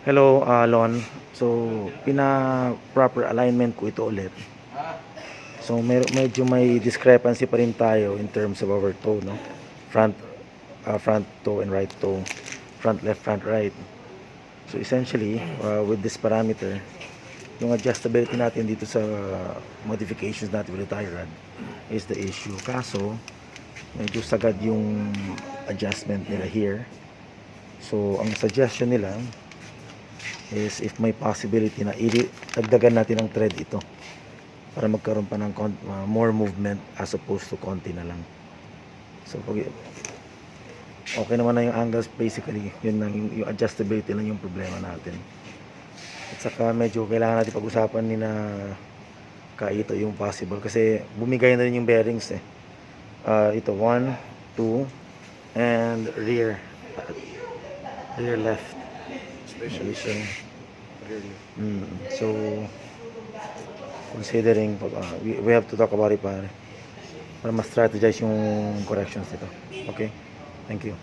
Hello, Lon. So, proper alignment ko ito ulit. So, medyo may discrepancy pa rin tayo in terms of our toe, no? Front toe and right toe. Front left, front right. So, essentially, with this parameter, yung adjustability natin dito sa modifications natin with the tie rod is the issue. Kaso, medyo sagad yung adjustment nila here. So, ang suggestion nila is if may possibility na dagdagan natin ng thread ito para magkaroon pa ng more movement as opposed to konti na lang. So okay naman na yung angles, basically yun lang, yung adjustability lang yung problema natin. At saka medyo kailangan natin pag-usapan ni na Kaito yung possible kasi bumigay na rin yung bearings ito 1, 2 and rear left. So considering we have to talk about it para mas strategize yung corrections nito. Okay, thank you.